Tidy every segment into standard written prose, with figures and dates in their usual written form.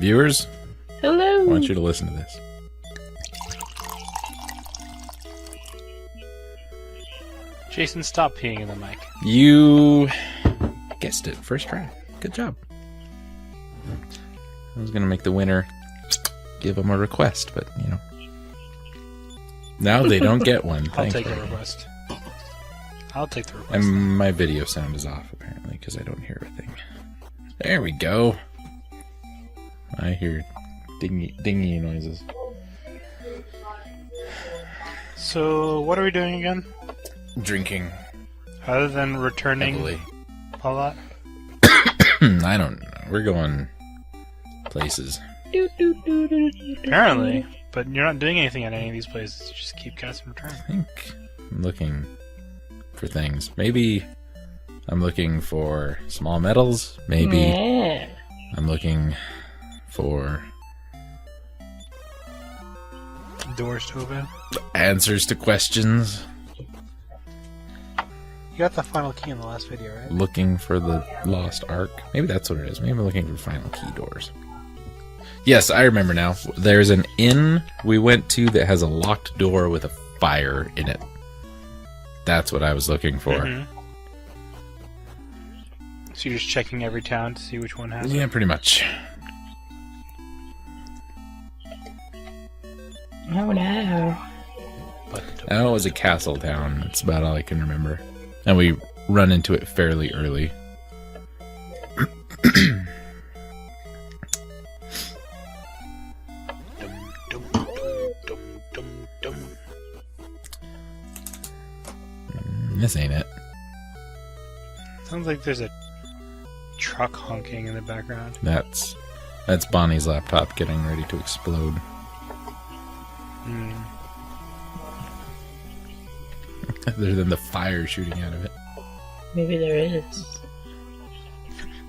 Viewers, Hello. I want you to listen to this. Jason, stop peeing in the mic. You guessed it. First try. Good job. I was going to make the winner give them a request, but, you know. Now they don't get one. I'll take the request. I'll take the request. And my video sound is off, apparently, because I don't hear a thing. There we go. I hear dingy noises. So, what are we doing again? Drinking. Other than returning Heavily. a lot? I don't know. We're going places. Apparently. But you're not doing anything at any of these places. You just keep casting return. I think I'm looking for things. Maybe I'm looking for small metals. Maybe I'm looking for Doors to open. answers to questions. You got the final key in the last video, right? Looking for the lost ark. Maybe that's what it is. Maybe I'm looking for final key doors. Yes, I remember now. There's an inn we went to that has a locked door with a fire in it. That's what I was looking for. Mm-hmm. So you're just checking every town to see which one has it? Yeah, pretty much. Oh no. I know it was a castle town. That's about all I can remember. And we run into it fairly early. This ain't it. Sounds like there's a truck honking in the background. That's Bonnie's laptop getting ready to explode. Hmm. Other than the fire shooting out of it. Maybe there is.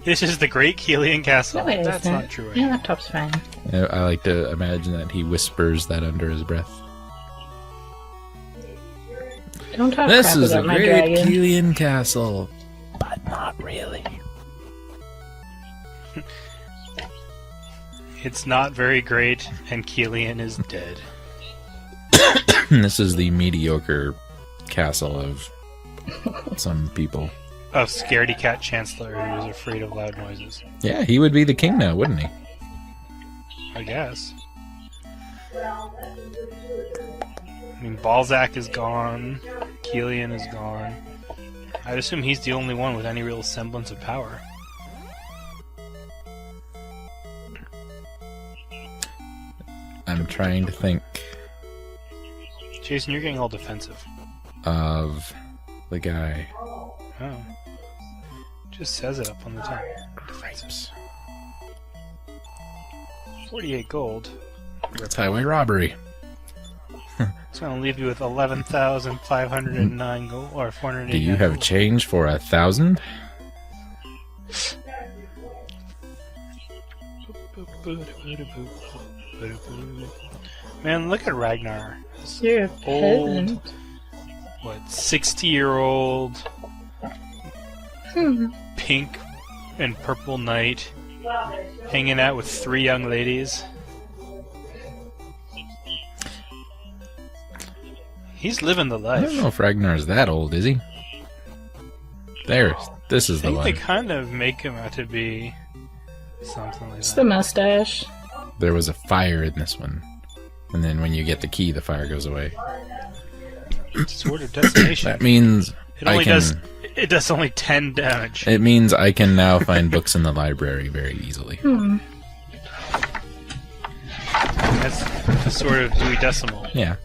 This is the Great Keelian Castle. No, it That's isn't. not true. My laptop's fine. I like to imagine that he whispers that under his breath. Don't talk This crap is a about my great dragon. Keelian castle. But not really. It's not very great, and Keelian is dead. This is the mediocre castle of some people. A scaredy cat chancellor who is afraid of loud noises. Yeah, he would be the king now, wouldn't he? I guess. I mean, Balzac is gone. Keelian is gone. I'd assume he's the only one with any real semblance of power. I'm trying to think Jason, you're getting all defensive. of the guy. Oh. Just says it up on the top. Defensive. 48 gold. It's highway robbery. It's gonna leave you with 11,509 gold, or 480. Do you have change for 1,000? Man, look at Ragnar. This You're a old, peasant. 60-year-old Hmm. pink and purple knight hanging out with 3 young ladies. He's living the I life. don't know if Ragnar's that old, is he? There, this is I the think they one. kind of make him out to be something like It's that. the mustache. There was a fire in this one. And then when you get the key, the fire goes away. Sword of Decimation. That means It only I can... does. It does only 10 damage. It means I can now find books in the library very easily. Hmm. That's the sword of Dewey Decimal. Yeah.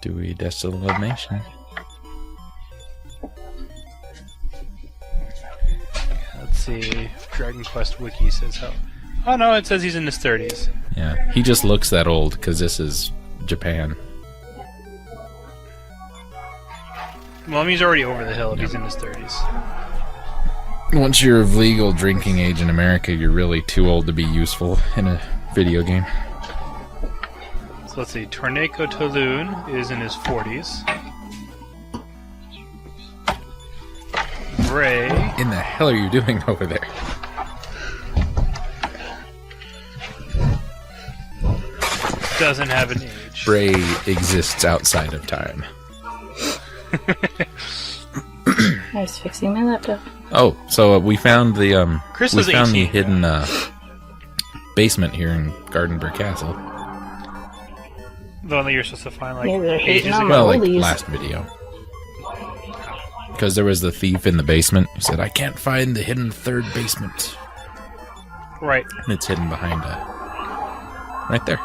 Dewey Decimation. Let's see if Dragon Quest Wiki says how. Oh no, it says he's in his 30s. Yeah, he just looks that old because this is Japan. Well, I mean, he's already over the hill if he's in his 30s. Once you're of legal drinking age in America, you're really too old to be useful in a video game. So let's see. Torneko Taloon is in his 40s. Bray. In the hell are you doing over there? doesn't have an age. Bray exists outside of time. I was fixing my laptop. Oh, so we found the Chris we was found 18, the hidden basement here in Gardenburg Castle. The one that you're supposed to find like Maybe they're ages hating on ago. my Well, like oldies. last video. Because there was the thief in the basement who said, I can't find the hidden third basement. Right. And it's hidden behind right there.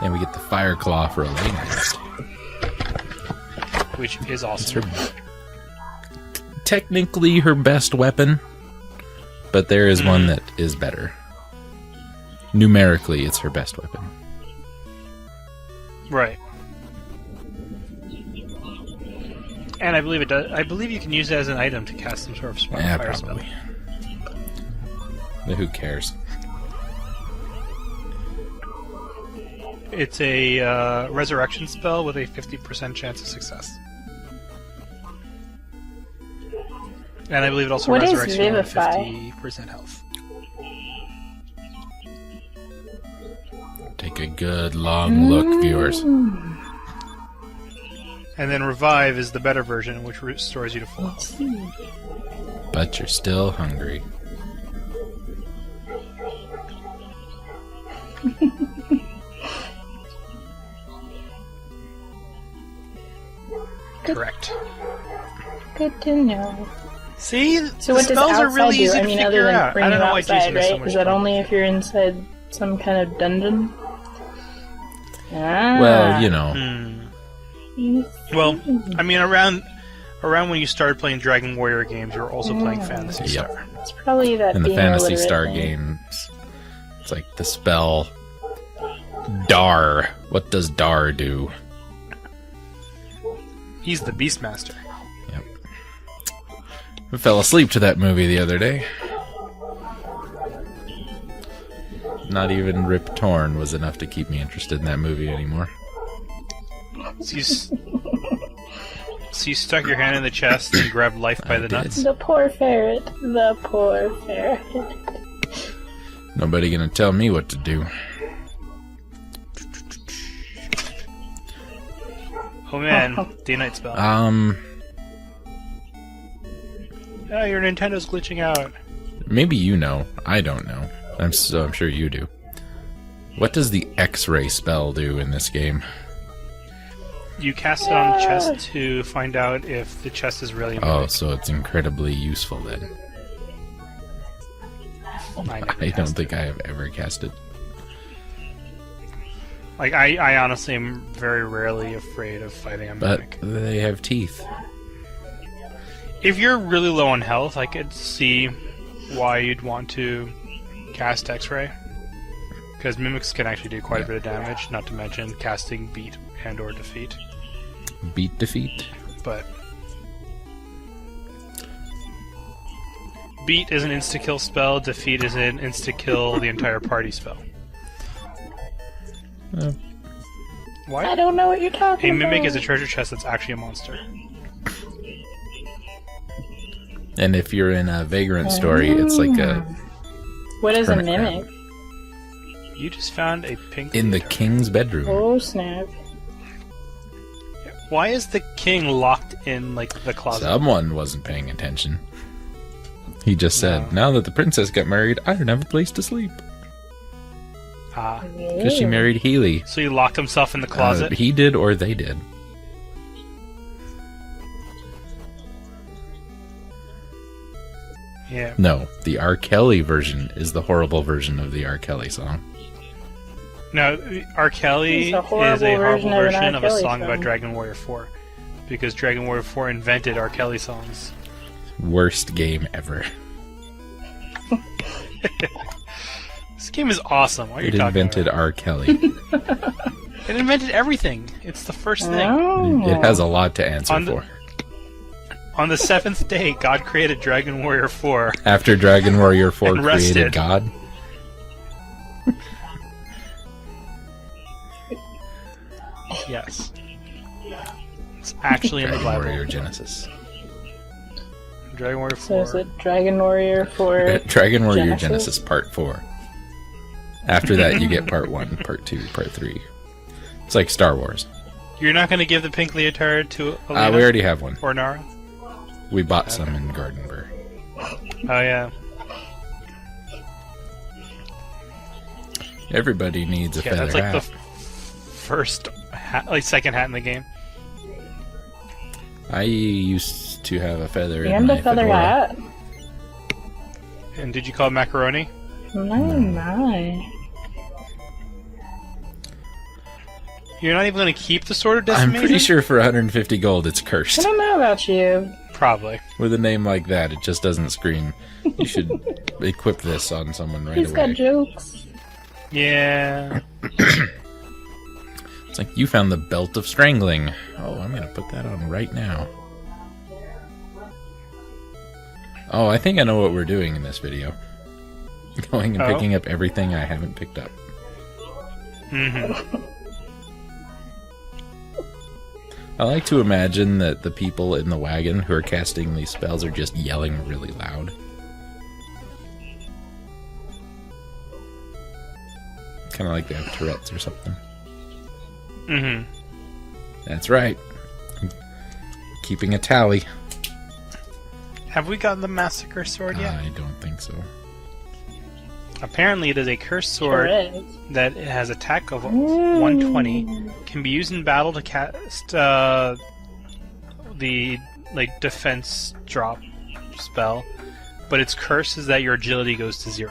And we get the fire claw for a lane rest. Which is It's awesome. her, technically her best weapon, but there is one that is better. Numerically, it's her best weapon. Right. And I believe it does. I believe you can use it as an item to cast some sort of smart Yeah, fire spell. probably. But who cares? It's a resurrection spell with a 50% chance of success. And I believe it also What is resurrects you on Vivify? 50% health. Take a good long look, viewers. And then revive is the better version, which restores you to full Let's health. see. But you're still hungry. Correct. Good to know. See, So the what does spells are outside really do? easy I to mean, figure other than out. bring I you don't know why outside, Jason has so right? much Is that fun. only if you're inside some kind of dungeon? Ah. Well, you know. Well, I mean, around when you started playing Dragon Warrior games, you were also playing Phantasy Yep. Star. It's probably that In the being Phantasy illiterate Star thing. games, it's like the spell Dar. What does Dar do? He's the Beastmaster. Yep. I fell asleep to that movie the other day. Not even Rip Torn was enough to keep me interested in that movie anymore. So you stuck your hand in the chest and grabbed life by the did. nuts? The poor ferret. The poor ferret. Nobody gonna tell me what to do. Oh man, Day Night spell. Um, Oh, your Nintendo's glitching out. maybe you know. I don't know. I'm sure you do. What does the X-ray spell do in this game? You cast it on the chest to find out if the chest is really Oh, moving. so it's incredibly useful then. I never I don't cast think I have ever cast it. Like, I honestly am very rarely afraid of fighting a But mimic. they have teeth. If you're really low on health, I could see why you'd want to cast X-Ray. Because mimics can actually do quite a bit of damage, not to mention casting beat and or defeat. Beat defeat. But beat is an insta-kill spell, defeat is an insta-kill the entire party spell. Oh. Why? I don't know what you're talking A about. mimic is a treasure chest that's actually a monster. And if you're in a Vagrant story, it's like a What is a hermit crab. mimic? You just found a pink... in the leader. king's bedroom. Oh snap! Why is the king locked in, like, the closet? Someone wasn't paying attention. He just said, No. now that the princess got married, I don't have a place to sleep. Ah. Because she married Healy. So he locked himself in the closet? He did or they did. Yeah. No, the R. Kelly version is the horrible version of the R. Kelly song. No, R. Kelly It's a is horrible a horrible version of an version R. of a Kelly song about song. Dragon Warrior 4. Because Dragon Warrior 4 invented R. Kelly songs. Worst game ever. This game is awesome. What are you It talking invented about? R. Kelly. It invented everything. It's the first thing. Oh. It has a lot to answer On the- for. On the seventh day, God created Dragon Warrior 4. After Dragon Warrior 4 And rested. created God. Yes. It's actually in the Dragon Bible. Warrior Genesis. Dragon Warrior So 4. is it Dragon Warrior for Dragon Warrior Genesis? Genesis Part 4. After that, you get part 1, part 2, part 3. It's like Star Wars. You're not going to give the pink leotard to Alina? We already have one. Or Nara? We bought some in Gardenburg. Oh, yeah. Everybody needs a feather That's like hat. the first hat, like second hat in the game. I used to have a feather in And my a feather fedora. hat. And did you call it macaroni? Oh my. You're not even going to keep the Sword of I'm Decimation? pretty sure for 150 gold it's I cursed. don't know about you. Probably. With a name like that, it just doesn't scream. You should equip this on someone right He's got away. jokes. Yeah. It's like, you found the belt of strangling. Oh, I'm going to put that on right now. Oh, I think I know what we're doing in this video. Going and picking up everything I haven't picked up. Mm-hmm. I like to imagine that the people in the wagon who are casting these spells are just yelling really loud. Kind of like they have Tourette's or something. Mm-hmm. That's right. Keeping a tally. Have we gotten the Massacre Sword yet? I don't think so. Apparently it is a cursed Sure sword is. that has attack of 120, can be used in battle to cast the defense drop spell, but its curse is that your agility goes to 0.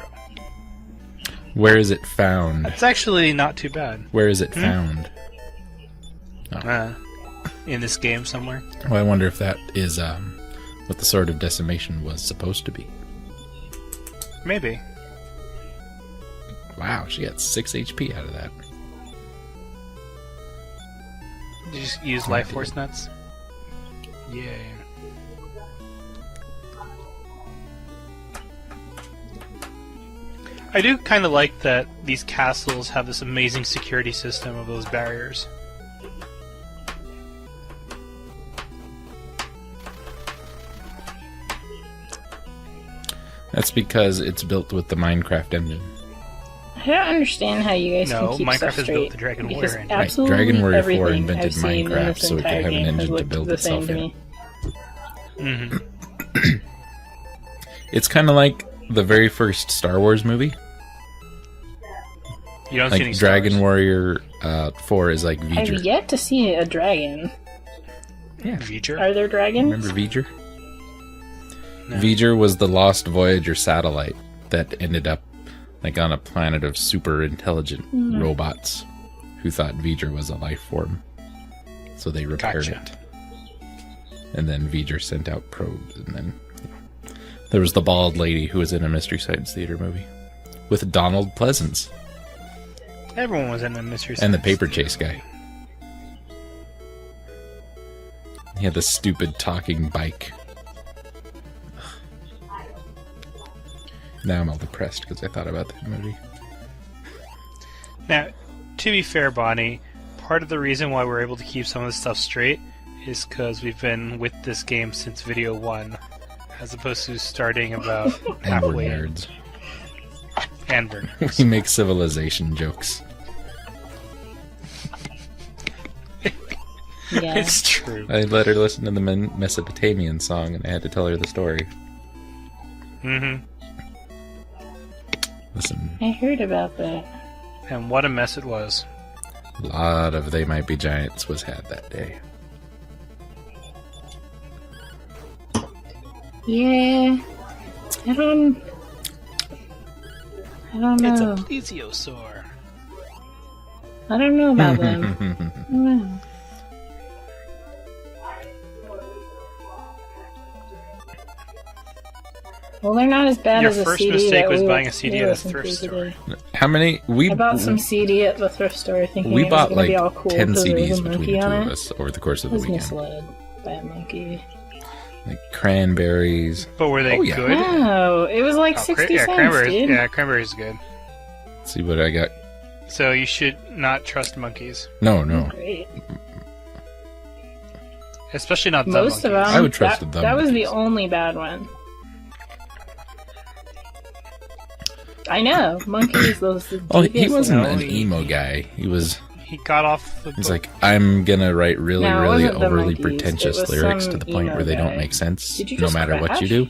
Where is it found? That's actually not too bad. Where is it found? In this game somewhere. Well, I wonder if that is what the Sword of Decimation was supposed to be. Maybe. Wow, she got 6 HP out of that. Did you just use Life Force Nuts? Yay. I do kind of like that these castles have this amazing security system of those barriers. That's because it's built with the Minecraft engine. I don't understand how you guys No, can keep Minecraft stuff is straight. built the Dragon because Warrior engine. Right, absolutely Dragon Warrior 4 everything invented I've seen in Minecraft this so it could entire have an game has engine to looked build the same itself to in. me. Mm-hmm. It's kind of like the very first Star Wars movie. You don't see any Like Dragon stars. Warrior 4 is like I've V'ger. yet to see a dragon. Yeah. V'ger? Are there dragons? Remember V'ger? No. V'ger was the lost Voyager satellite that ended up like on a planet of super intelligent robots who thought V'ger was a life form. So they repaired Gotcha. it. And then V'ger sent out probes, and then there was the bald lady who was in a Mystery Science Theater movie with Donald Pleasance Everyone was in the Mystery and the Science paper Theater chase guy. movie. He had the stupid talking bike. Now I'm all depressed because I thought about that movie. Now, to be fair, Bonnie, part of the reason why we're able to keep some of this stuff straight is because we've been with this game since video 1, as opposed to starting about And we're halfway in. nerds. And we're nerds. We make civilization jokes. Yeah. It's true. I let her listen to the Mesopotamian song, and I had to tell her the story. Mm-hmm. Listen, I heard about that. And what a mess it was. a lot of They Might Be Giants was had that day. Yeah. I don't It's know. a plesiosaur. I don't know about them. I don't know. Well, they're not as bad Your as a first CD mistake that was we buying a CD at a listened to thrift today. How many? I bought some CD at the thrift store thinking We it was bought going to be like all cool 10 because there was CDs a between monkey the two on of it. us over the course of I the was weekend. misled by a monkey. Like cranberries. But were they Oh, yeah. good? No, it was like Oh, 60 yeah, cents, cranberries. dude. Yeah, cranberries good. Let's see what I got. So you should not trust monkeys, No. Great. especially not the Most of them. monkeys. I would trust that, the that was the monkeys. only bad one. I know. Monkeys, those... Oh, he wasn't No, an he- emo guy. He got off the was book. like, I'm gonna write really, No, it really wasn't the overly monkeys. It pretentious was lyrics to some the point emo where they guy. don't make sense, Did you no just matter what you crash? do,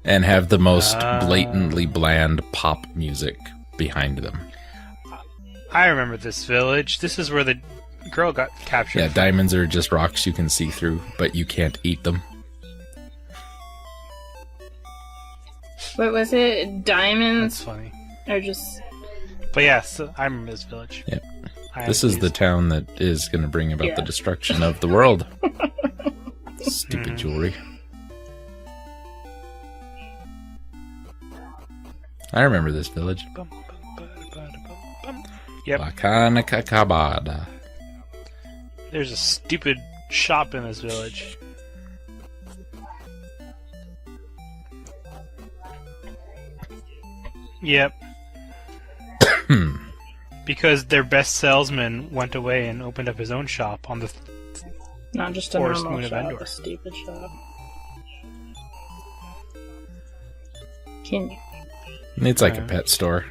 and have the most Ah. blatantly bland pop music behind them. I remember this village. This is where the girl got captured. Yeah, diamonds are just rocks you can see through, but you can't eat them. What was it? Diamonds? That's funny. Or just... But yes, I remember this village. Yep. I am This is the pleased. town that is going to bring about Yeah. the destruction of the world. Stupid jewelry. I remember this village. Bum, bum, bum, bum, bum, bum. Yep. Lakanakakabada. There's a stupid shop in this village. Yep. Because their best salesman went away and opened up his own shop on the... Not just a Forest normal Moon of shop, Endor. a stupid shop. Can you... It's like a pet store.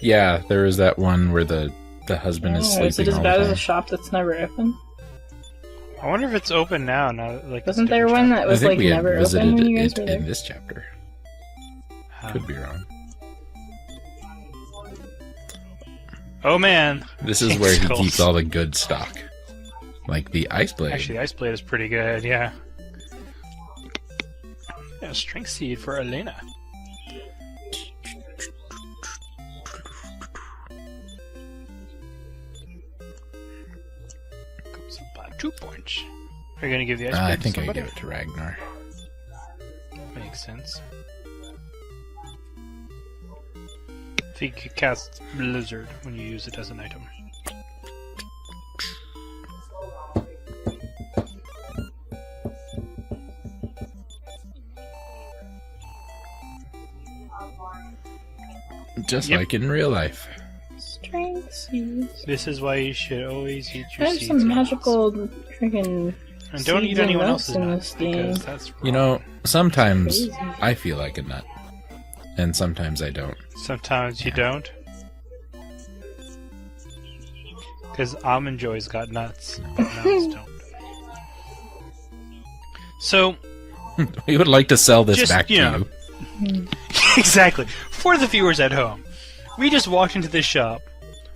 Yeah, there was that one where the husband is Oh, is it sleeping as all bad the as a time. shop that's never open? I wonder if it's open now. Like Wasn't there one that I was think like we had never visited open when you guys it were there? in this chapter. Could be wrong. Oh man! This is where he Skulls. keeps all the good stock. Like the ice blade. Actually, the ice blade is pretty good. Yeah. Yeah, strength seed for Elena. Goes about 2 points. Are you gonna give the ice blade I to think I somebody? give it to Ragnar. Makes sense. I think it casts Blizzard when you use it as an item. Just Yep. like in real life. Strength seeds. This is why you should always eat I your have seeds. some and magical freaking... nuts. And don't seeds eat and anyone nuts else's in nuts this game. because that's wrong. You know, sometimes Crazy. I feel like a nut. And sometimes I don't. Sometimes you don't. Because Almond Joy's got nuts. But nuts don't. So, We would like to sell this Just, back to you know. you. exactly. For the viewers at home, we just walked into this shop,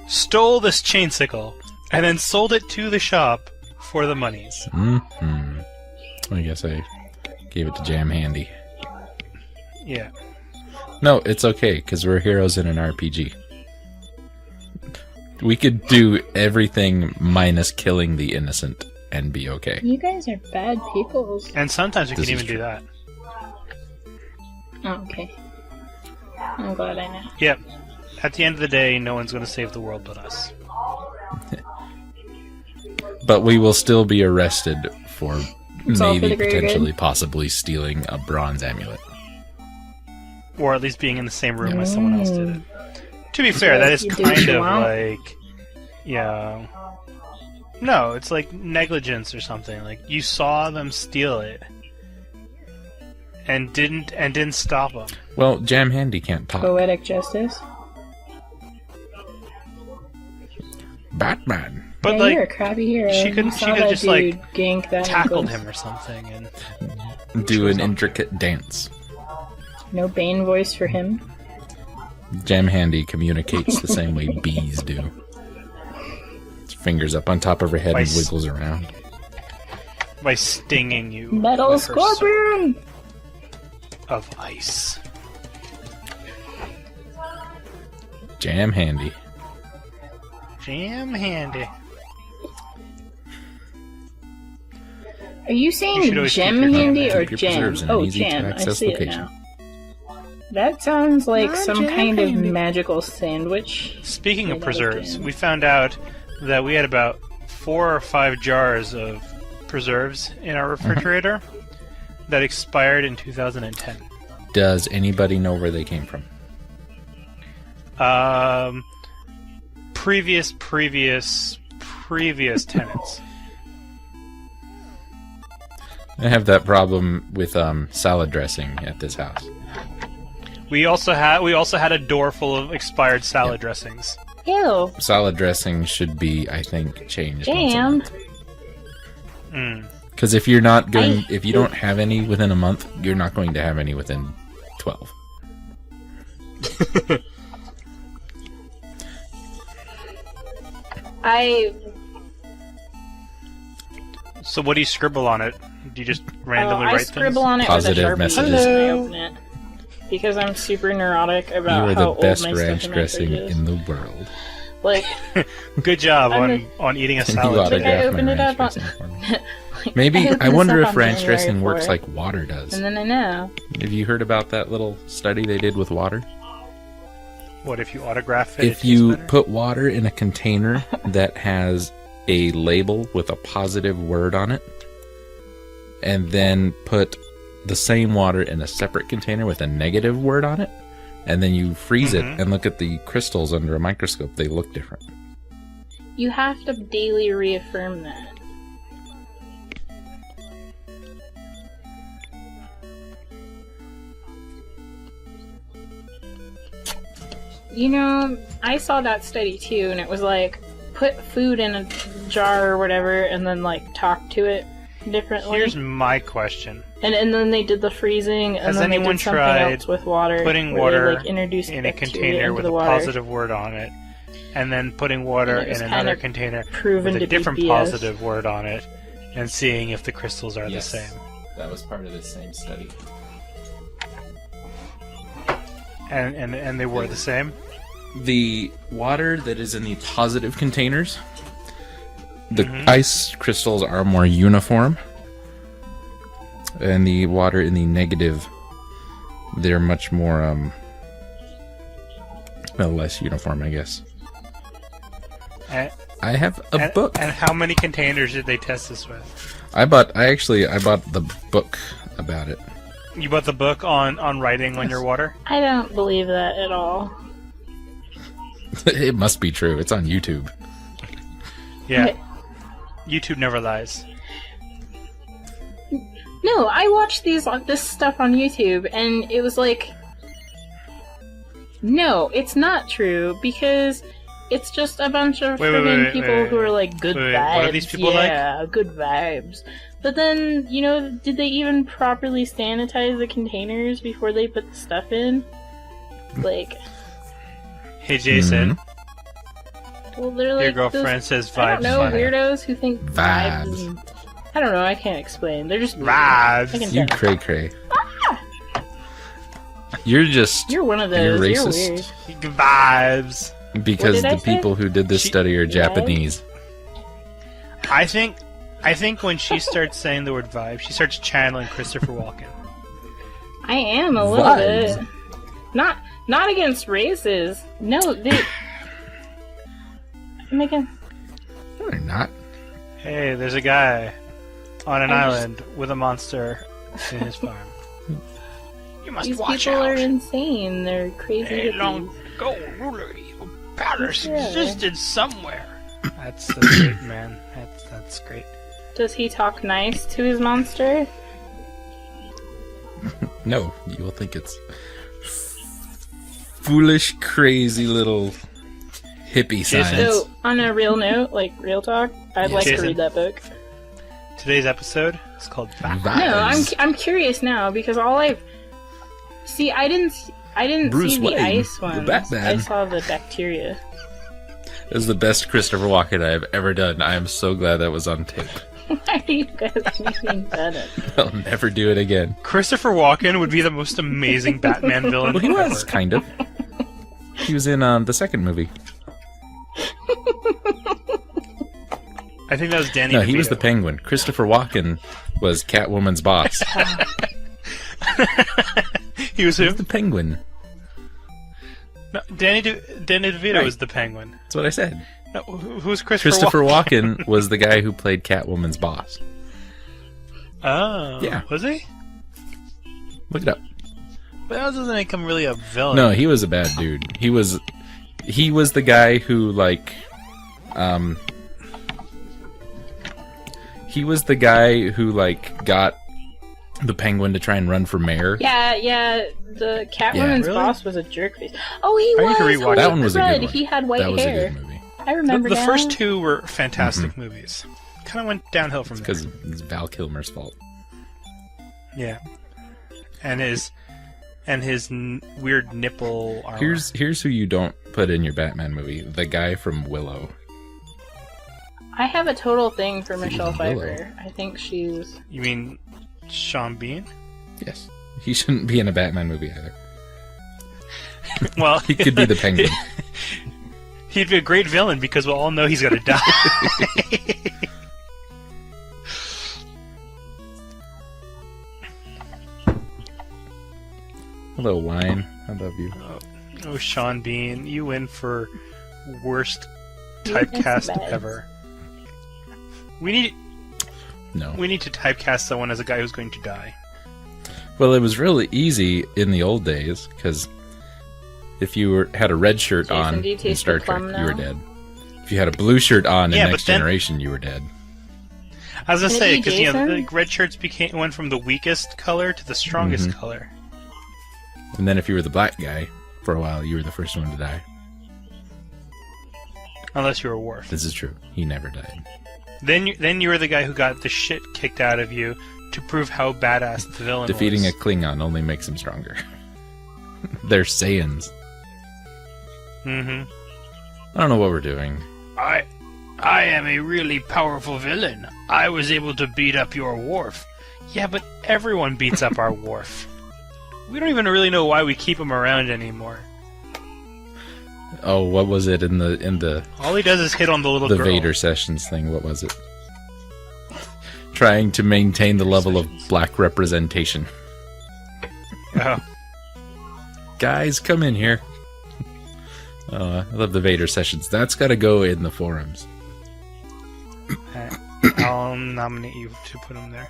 stole this chainsicle, and then sold it to the shop for the monies. Mm-hmm. I guess I gave it to Jam Handy. Yeah. No, it's okay, because we're heroes in an RPG. We could do everything minus killing the innocent and be okay. You guys are bad people. And sometimes we This can is even do true. that. Oh, okay. I'm glad I know. Yep. At the end of the day, no one's going to save the world but us. But we will still be arrested for It's all for maybe the greater potentially possibly stealing a bronze amulet. Or at least being in the same room as someone else did it. To be So fair, that is you do what kind you of want? like... Yeah... No, it's like negligence or something. Like, you saw them steal it. And didn't stop them. Well, Jam Handy can't talk. Poetic justice. Batman But yeah, like, you're a crappy hero. she couldn't- You she saw could've that just, like, dude gank that tackled necklace. him or something, and do was an on. intricate dance. No Bane voice for him. Jam Handy communicates the same way bees do. Its fingers up on top of her head By and s- wiggles around. by stinging you Metal with her Scorpion! sword of ice. Jam Handy. Jam handy. Are you You saying should always gem keep your handy hand or Keep your gem? preserves in an Oh, easy to gem. I access see it location. now. That sounds like Not some jam kind of handy. magical sandwich. Speaking Made of out of preserves, jam. we found out that we had about 4 or 5 jars of preserves in our refrigerator that expired in 2010. Does anybody know where they came from? Previous tenants. I have that problem with salad dressing at this house. We also had a door full of expired salad dressings. Ew. Salad dressing should be, I think, changed. Damn. Because if you're not going, if you don't have any within a month, you're not going to have any within 12. So what do you scribble on it? Do you just randomly I write scribble things? on it Positive with a Sharpie messages. when I open it. Because I'm super neurotic You about are how the old best my ranch stuff dressing is. in the world. Like, Good job I'm on eating a Can you salad. Like, I autograph my opened it ranch up on- dressing for me? like, Maybe, opened I this wonder up if on ranch January dressing works 4th, like water does. And then I know. Have you heard about that little study they did with water? What if you autograph it? If you put water in a container that has a label with a positive word on it, and then put the same water in a separate container with a negative word on it, and then you freeze it and look at the crystals under a microscope, they look different. You have to daily reaffirm that. You know, I saw that study too, and it was like, put food in a jar or whatever, and then like talk to it differently. Here's my question: and then they did the freezing, and Has then they anyone did something tried else with water. putting where water they, like, introduced in a bacteria container into with the a water. positive word on it, and then putting water And it was in kind another of container proven with to a be different BS. positive word on it, and seeing if the crystals are the same? That was part of the same study. And they were the same. The water that is in the positive containers, the ice crystals are more uniform, and the water in the negative, they're much more less uniform, I guess. And, I have a book. And how many containers did they test this with? I bought the book about it. You bought the book on writing on your water? I don't believe that at all. It must be true. It's on YouTube. Yeah. YouTube never lies. No, I watched this stuff on YouTube, and it was like, no, it's not true, because it's just a bunch of friggin' people who are like, good vibes. What are these people like? Yeah, good vibes. But then, you know, did they even properly sanitize the containers before they put the stuff in? Like, Hey Jason, well, they're like your girlfriend those, says vibes. I don't know, fine. weirdos who think vibes. Vibes. And, I don't know, I can't explain. They're just weird. Vibes. I can You tell. cray cray. You're just You're one of those. you're You're racist weird. Vibes. because What did I the say? people who did this study are Japanese. I think when she starts saying the word vibe, she starts channeling Christopher Walken. I am a little Vibes. bit. Not against races. No, they. Megan. No, they're not. Hey, there's a guy on an I just- island with a monster in his farm. You must These watch people out. are insane. They're crazy. Hey, hippies. long ago, ruler, your palace Yeah. existed somewhere. That's great, man. That's great. Does he talk nice to his monster? No, you will think it's foolish, crazy little hippie Jason. science. So, on a real note, like real talk, I'd like to Jason. read that book. Today's episode is called Vibes. Vibes. No, I'm curious now because all I've I didn't Bruce see the Wayne, ice the ones. Batman. I saw the bacteria. It was the best Christopher Walken I have ever done. I am so glad that was on tape. Why are you guys making that up? I'll never do it again. Christopher Walken would be the most amazing Batman villain Well, he ever. was, kind of. He was in the second movie. I think that was Danny No, DeVito. he was the Penguin. Christopher Walken was Catwoman's boss. He was He who? was the Penguin. No, Danny DeVito Right. was the Penguin. That's what I said. No, who's Christopher Christopher Walken? Walken was the guy who played Catwoman's boss. Oh, Yeah. Was he? Look it up. But that doesn't make him really a villain. No, he was a bad dude. He was the guy who he was the guy who got the Penguin to try and run for mayor. Yeah. The Catwoman's Really? boss was a jerk face. Oh, he I need to was. rewatch Holy that one was a good crud, one. He had white That was hair. a good movie. I remember The now. first two were fantastic movies. Kind of went downhill from there. Because it's Val Kilmer's fault. Yeah, and his weird nipple armor. Here's who you don't put in your Batman movie: the guy from Willow. I have a total thing for Michelle Willow. Pfeiffer. I think she's. You mean Sean Bean? Yes, he shouldn't be in a Batman movie either. Well, He could be the Penguin. He'd be a great villain because we'll all know he's gonna die. Hello, wine. I love you. Oh, Sean Bean, you win for worst You win typecast some bags. ever. We need No. to typecast someone as a guy who's going to die. Well, it was really easy in the old days because if you had a red shirt Jason, on do you in taste Star the Trek, plum you were now? dead. If you had a blue shirt on Yeah, in but Next then- Generation, you were dead. I was gonna Can it say be because Jason? the red shirts went from the weakest color to the strongest color. And then if you were the black guy for a while, you were the first one to die. Unless you were Worf. This is true. He never died. Then you were the guy who got the shit kicked out of you to prove how badass the villain Defeating a was. Klingon only makes him stronger. They're Saiyans. Mm-hmm. I don't know what we're doing. I am a really powerful villain. I was able to beat up your Worf. Yeah, but everyone beats up our Worf. We don't even really know why we keep him around anymore. Oh, what was it in the All he does is hit on the little girl. Vader sessions thing? What was it? Trying to maintain the level of black representation. Oh. Guys, come in here. Oh, I love the Vader sessions. That's got to go in the forums. I'll nominate you to put him there.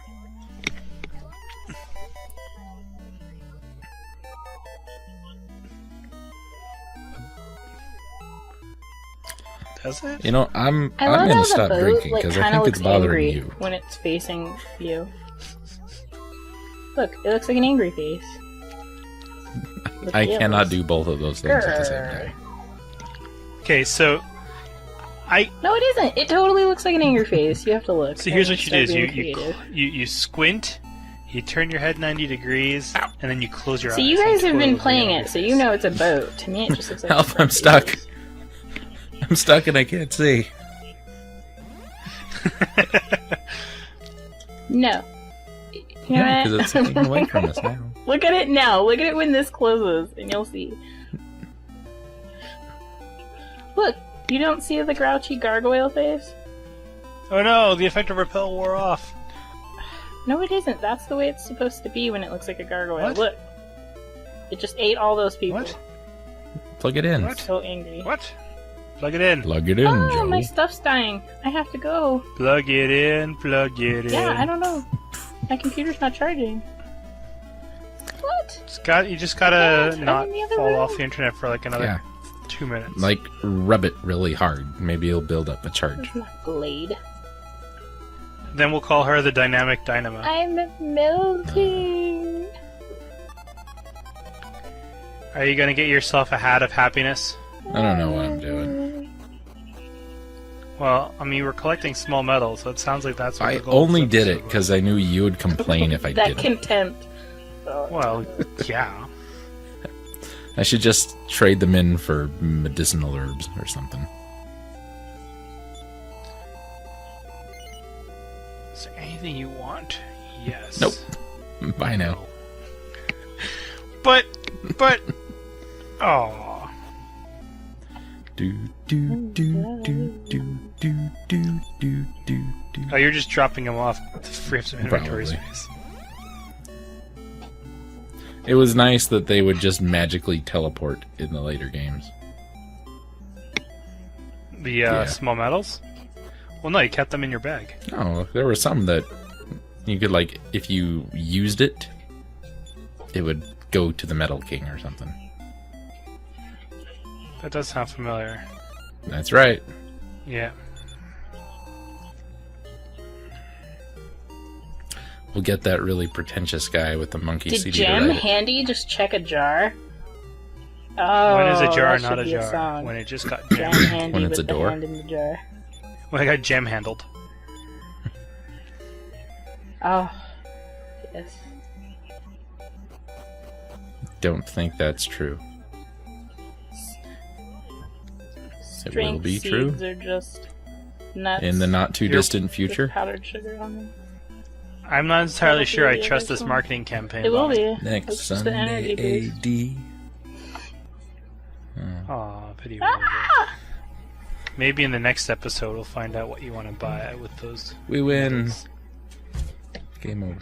Does it? You know, I'm I love gonna how stop the boat drinking like because I kind of think it's looks bothering angry you. when it's facing you. Look, it looks like an angry face. Look, I it cannot looks- do both of those things at the same time. Okay, so No, it isn't. It totally looks like an angry face. You have to look. So here's I'm what you do: is start being creative. you squint, you turn your head 90 degrees, and then you close your eyes. See, you and guys have been totally playing angry it, so face. you know it's a boat. To me, it just looks like. Help, a I'm face. stuck. I'm stuck and I can't see. No. You know Yeah, what? because it's taking away from us now. Look at it now. Look at it when this closes, and you'll see. Look, you don't see the grouchy gargoyle face? Oh no, the effect of repel wore off. No, it isn't. That's the way it's supposed to be when it looks like a gargoyle. What? Look. It just ate all those people. What? Plug it in. What? So angry. What? Plug it in. Plug it in, Oh, Joe. my stuff's dying. I have to go. Plug it in. Plug it in. Yeah, I don't know. My computer's not charging. What? You just gotta I'm not in the other fall room. off the internet for like another Yeah. 2 minutes. Like, rub it really hard. Maybe it'll build up a charge. It's not Glade. Then we'll call her the dynamic dynamo. I'm melting. Are you gonna get yourself a hat of happiness? I don't know what I'm doing. Well, I mean, we're collecting small metals, so it sounds like that's what I the goal of only this did it episode because I knew you would complain if I That didn't. contempt. was. Well, yeah. I should just trade them in for medicinal herbs or something. Is there anything you want? Yes. Nope. Bye now. But, oh, Do do do do do do do do do do. oh, you're just dropping them off to free up some inventory Probably. space. It was nice that they would just magically teleport in the later games. The Yeah. small metals? Well, no, you kept them in your bag. No, there were some that you could, like, if you used it, it would go to the Metal King or something. That does sound familiar. That's right. Yeah. We'll get that really pretentious guy with the monkey Did CD to Gem write it. Handy just check a jar? Oh, When is a jar that not should a be jar? song. When it just got Gem jammed. Handy When it's with a door? the hand in the jar. When it got gem handled. Oh, yes. Don't think that's true. It will Strength be true seeds are just nuts. in the not too distant with future. powdered sugar on them. I'm not entirely That'll sure I be the trust this original. marketing campaign. It will Bonnie. be. Next It's just the energy Sunday, boost. AD. Aw, pity. Ah! Maybe in the next episode we'll find out what you want to buy with those. We win. Game over.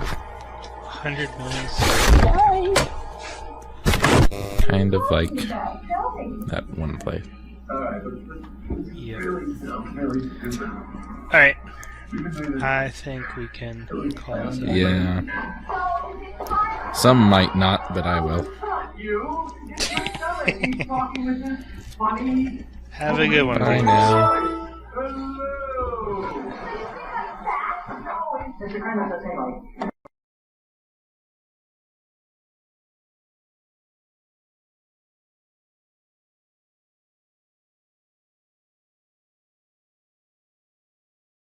100 million. Kind of like that one play. Yeah. Alright. I think we can call this a Yeah. Some might not, but I will. Have a good one, Bye James. now.